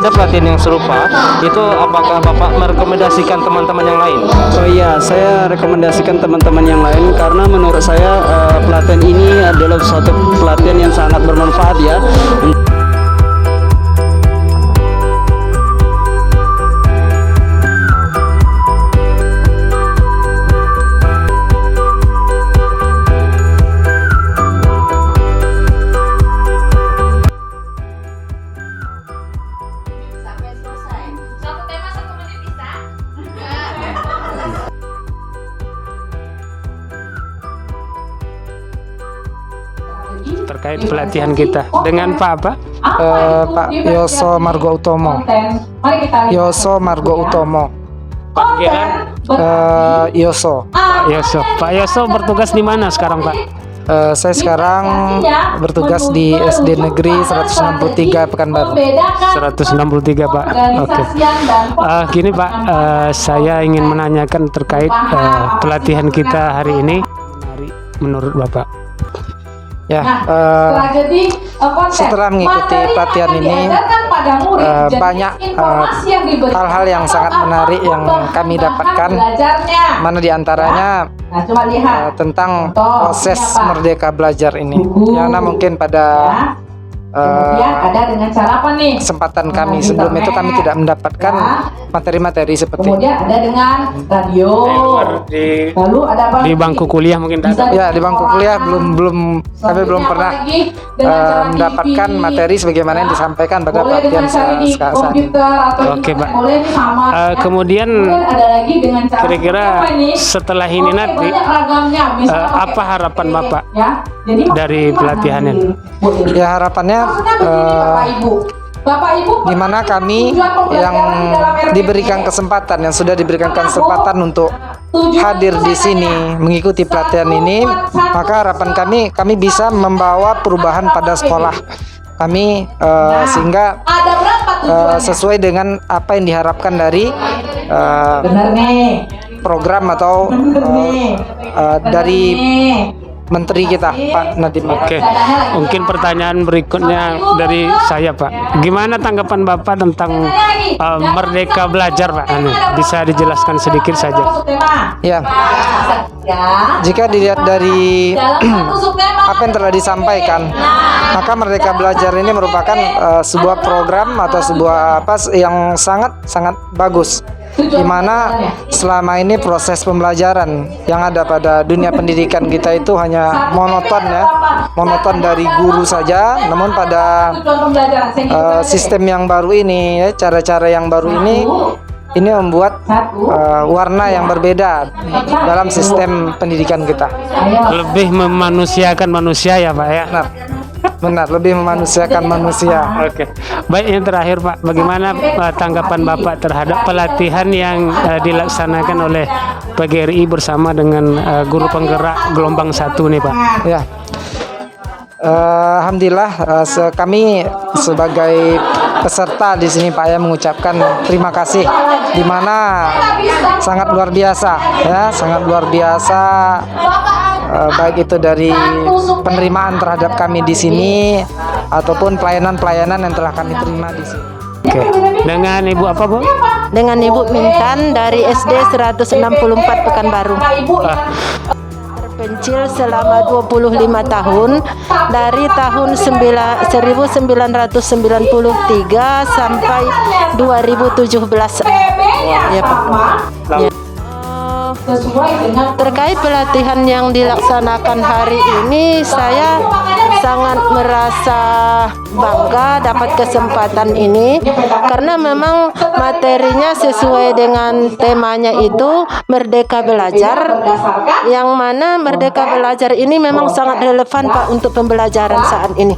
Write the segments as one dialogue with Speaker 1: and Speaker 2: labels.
Speaker 1: ada pelatihan yang serupa, itu apakah Bapak merekomendasikan teman-teman yang lain?
Speaker 2: Oh iya, saya rekomendasikan teman-teman yang lain karena menurut saya pelatihan ini adalah suatu pelatihan yang sangat bermanfaat ya.
Speaker 1: Terkait pelatihan kita dengan Pak apa?
Speaker 3: Pak Yoso Margo Utomo. Yoso Margo Utomo.
Speaker 1: Panggilan
Speaker 3: Yoso.
Speaker 1: Pak Yoso. Pak Yoso bertugas di mana sekarang, Pak?
Speaker 3: Saya sekarang bertugas di SD Negeri 163 Pekanbaru.
Speaker 1: 163, Pak. Oke. Gini, Pak, saya ingin menanyakan terkait pelatihan kita hari ini. Menarik menurut Bapak?
Speaker 3: Ya, setelah mengikuti pelatihan ini banyak hal-hal yang sangat menarik yang kami dapatkan, mana diantaranya tentang proses merdeka belajar ini. Karena mungkin pada
Speaker 4: ada dengan cara apa nih?
Speaker 3: kesempatan kami sebelum itu kami tidak mendapatkan materi-materi seperti ini.
Speaker 4: Kemudian ada dengan radio. Lalu ada apa?
Speaker 1: Di bangku kuliah mungkin tak ada.
Speaker 3: Ya, di bangku kuliah kami belum pernah mendapatkan materi sebagaimana yang disampaikan pada pelatihan saat ini.
Speaker 1: Oke, Pak. Kemudian kira-kira setelah ini nanti apa harapan Bapak dari pelatihan ini?
Speaker 3: Ya, harapannya di mana kami yang diberikan kesempatan, yang sudah diberikan kesempatan untuk hadir di sini mengikuti pelatihan ini, maka harapan kami bisa membawa perubahan pada sekolah kami sehingga sesuai dengan apa yang diharapkan dari program atau dari Menteri kita, Pak Nadiem.
Speaker 1: Oke, mungkin pertanyaan berikutnya dari saya, Pak. Gimana tanggapan Bapak tentang merdeka belajar, Pak? Bisa dijelaskan sedikit saja.
Speaker 3: Ya, jika dilihat dari apa yang telah disampaikan, maka merdeka belajar ini merupakan sebuah program atau sebuah yang sangat bagus, di mana selama ini proses pembelajaran yang ada pada dunia pendidikan kita itu hanya monoton dari guru saja. Namun pada sistem yang baru ini, cara-cara yang baru ini membuat warna yang berbeda dalam sistem pendidikan kita.
Speaker 1: Lebih memanusiakan manusia ya, Pak ya?
Speaker 3: Benar, lebih memanusiakan manusia.
Speaker 1: Oke. Baik, yang terakhir, Pak, bagaimana tanggapan Bapak terhadap pelatihan yang dilaksanakan oleh PGRI bersama dengan guru penggerak gelombang 1 nih, Pak?
Speaker 3: Ya. Alhamdulillah, kami sebagai peserta di sini, Pak, ya, mengucapkan terima kasih, di mana sangat luar biasa, ya, sangat luar biasa. Baik itu dari penerimaan terhadap kami di sini ataupun pelayanan-pelayanan yang telah kami terima di sini.
Speaker 1: Oke. Dengan Ibu apa, Bu?
Speaker 5: Dengan Ibu Mintan dari SD 164 Pekanbaru. Terpencil selama 25 tahun dari tahun 1993 sampai 2017. Ya, Pak. Ya. Terkait pelatihan yang dilaksanakan hari ini, saya sangat merasa bangga dapat kesempatan ini karena memang materinya sesuai dengan temanya itu Merdeka Belajar, yang mana Merdeka Belajar ini memang sangat relevan, Pak, untuk pembelajaran saat ini.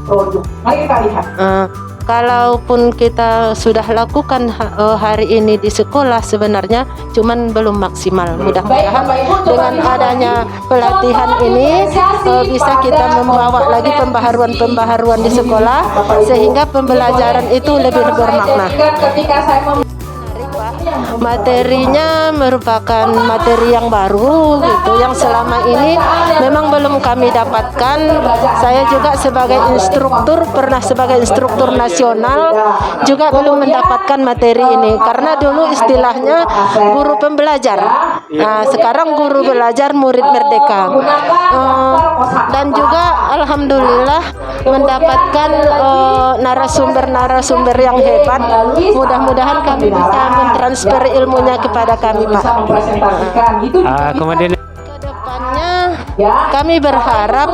Speaker 5: Kalaupun kita sudah lakukan hari ini di sekolah, sebenarnya cuman belum maksimal. Mudah-mudahan dengan adanya pelatihan ini bisa kita membawa lagi pembaharuan-pembaharuan di sekolah sehingga pembelajaran itu lebih bermakna. materinya merupakan materi yang baru gitu, yang selama ini memang belum kami dapatkan. Saya juga sebagai instruktur, pernah sebagai instruktur nasional juga belum mendapatkan materi ini, karena dulu istilahnya guru pembelajar. Nah, sekarang guru belajar murid merdeka. Dan juga alhamdulillah mendapatkan narasumber-narasumber yang hebat. Mudah-mudahan kami bisa mentransfer ilmunya kepada kami, Pak.
Speaker 1: Kemudian
Speaker 5: Kedepannya kami berharap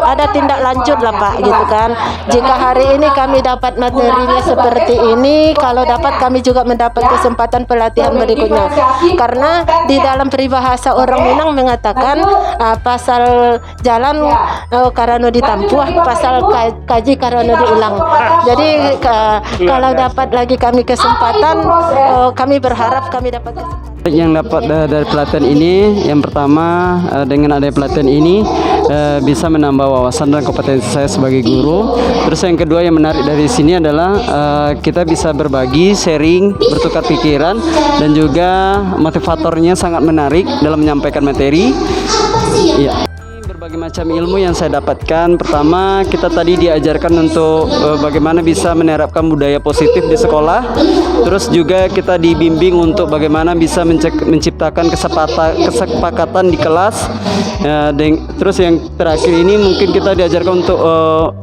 Speaker 5: ada tindak lanjut lah, Pak, gitu kan. Jika hari ini kami dapat materinya seperti ini, kalau dapat kami juga mendapat kesempatan pelatihan berikutnya. Karena di dalam peribahasa orang Minang mengatakan pasal jalan karena ditampuh, pasal kaji karena diulang. Jadi kalau dapat lagi kami kesempatan, kami berharap kami dapat kesempatan.
Speaker 2: Yang dapat dari pelatihan ini, yang pertama dengan adanya pelatihan ini bisa menambah wawasan dan kompetensi saya sebagai guru. Terus yang kedua yang menarik dari sini adalah kita bisa berbagi, sharing, bertukar pikiran, dan juga motivatornya sangat menarik dalam menyampaikan materi. Iya. Berbagai macam ilmu yang saya dapatkan. Pertama, kita tadi diajarkan untuk bagaimana bisa menerapkan budaya positif di sekolah. Terus juga kita dibimbing untuk bagaimana bisa menciptakan kesepakatan di kelas. Terus yang terakhir ini mungkin kita diajarkan untuk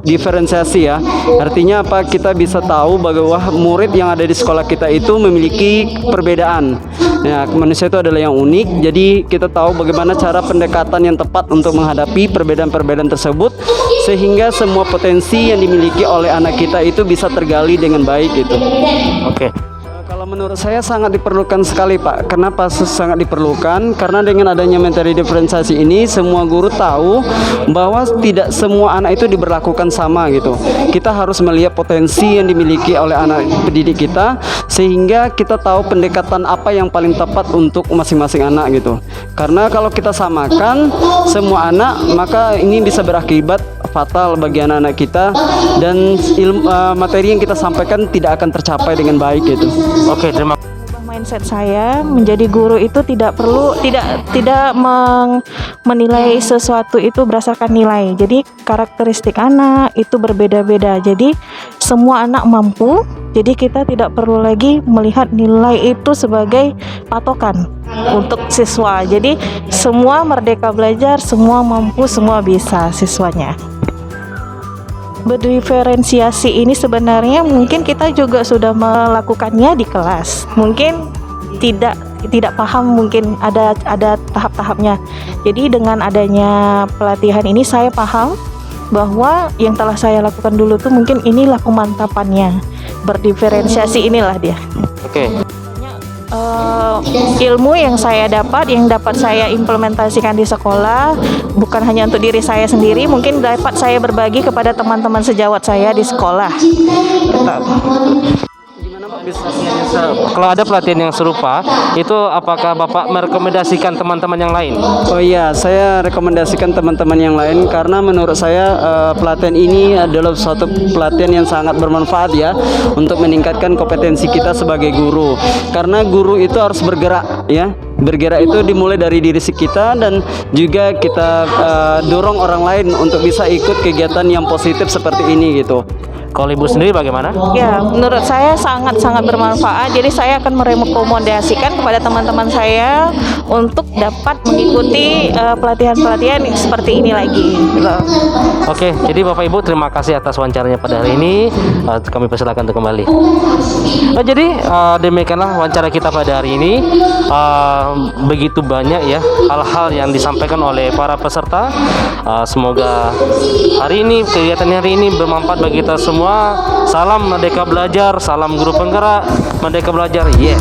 Speaker 2: diferensiasi ya. Artinya apa? Kita bisa tahu bahwa murid yang ada di sekolah kita itu memiliki perbedaan. Ya, manusia itu adalah yang unik. Jadi kita tahu bagaimana cara pendekatan yang tepat untuk menghadapi perbedaan-perbedaan tersebut, sehingga semua potensi yang dimiliki oleh anak kita itu bisa tergali dengan baik gitu.
Speaker 1: Oke.
Speaker 2: Kalau menurut saya sangat diperlukan sekali, Pak. Kenapa sangat diperlukan? Karena dengan adanya materi diferensiasi ini, semua guru tahu bahwa tidak semua anak itu diberlakukan sama gitu. Kita harus melihat potensi yang dimiliki oleh anak pendidik kita, sehingga kita tahu pendekatan apa yang paling tepat untuk masing-masing anak gitu. Karena kalau kita samakan semua anak, maka ini bisa berakibat fatal bagi anak-anak kita, dan materi yang kita sampaikan tidak akan tercapai dengan baik gitu.
Speaker 1: Oke, terima kasih.
Speaker 6: Mindset saya menjadi guru itu tidak menilai sesuatu itu berdasarkan nilai. Jadi karakteristik anak itu berbeda-beda. Jadi semua anak mampu. Jadi kita tidak perlu lagi melihat nilai itu sebagai patokan untuk siswa. Jadi semua merdeka belajar, semua mampu, semua bisa siswanya. Berdiferensiasi ini sebenarnya mungkin kita juga sudah melakukannya di kelas. Mungkin tidak paham, mungkin ada tahap-tahapnya. Jadi dengan adanya pelatihan ini saya paham bahwa yang telah saya lakukan dulu tuh mungkin inilah pemantapannya. Berdiferensiasi inilah dia.
Speaker 1: Oke.
Speaker 6: Ilmu yang dapat saya implementasikan di sekolah bukan hanya untuk diri saya sendiri, mungkin dapat saya berbagi kepada teman-teman sejawat saya di sekolah.
Speaker 1: Kalau ada pelatihan yang serupa, itu apakah Bapak merekomendasikan teman-teman yang lain?
Speaker 2: Oh iya, saya rekomendasikan teman-teman yang lain karena menurut saya pelatihan ini adalah suatu pelatihan yang sangat bermanfaat ya untuk meningkatkan kompetensi kita sebagai guru. Karena guru itu harus bergerak ya. Bergerak itu dimulai dari diri kita, dan juga kita dorong orang lain untuk bisa ikut kegiatan yang positif seperti ini gitu.
Speaker 1: Kalau Ibu sendiri bagaimana?
Speaker 6: Ya, menurut saya sangat-sangat bermanfaat. Jadi saya akan merekomendasikan kepada teman-teman saya untuk dapat mengikuti pelatihan-pelatihan seperti ini lagi.
Speaker 1: Oke, jadi Bapak Ibu terima kasih atas wawancaranya pada hari ini. Kami persilakan untuk kembali. Jadi demikianlah wawancara kita pada hari ini. Begitu banyak ya hal-hal yang disampaikan oleh para peserta. Semoga kegiatan hari ini bermanfaat bagi kita semua. Salam Merdeka Belajar, salam guru penggerak Merdeka Belajar. Yes.